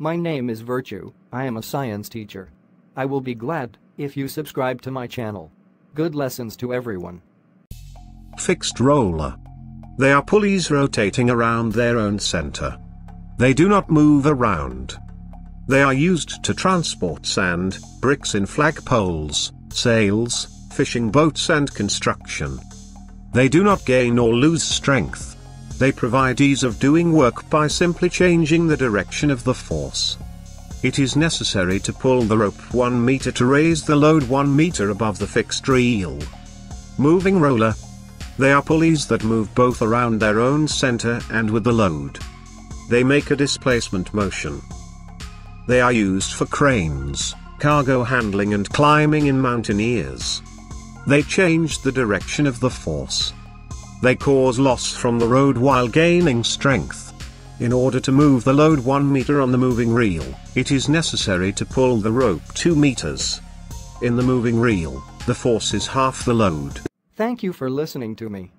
My name is Virtue, I am a science teacher. I will be glad if you subscribe to my channel. Good lessons to everyone. Fixed roller. They are pulleys rotating around their own center. They do not move around. They are used to transport sand, bricks in flagpoles, sails, fishing boats and construction. They do not gain or lose strength. They provide ease of doing work by simply changing the direction of the force. It is necessary to pull the rope 1 meter to raise the load 1 meter above the fixed reel. Moving roller. They are pulleys that move both around their own center and with the load. They make a displacement motion. They are used for cranes, cargo handling and climbing in mountaineers. They change the direction of the force. They cause loss from the road while gaining strength. In order to move the load 1 meter on the moving reel, it is necessary to pull the rope 2 meters. In the moving reel, the force is half the load. Thank you for listening to me.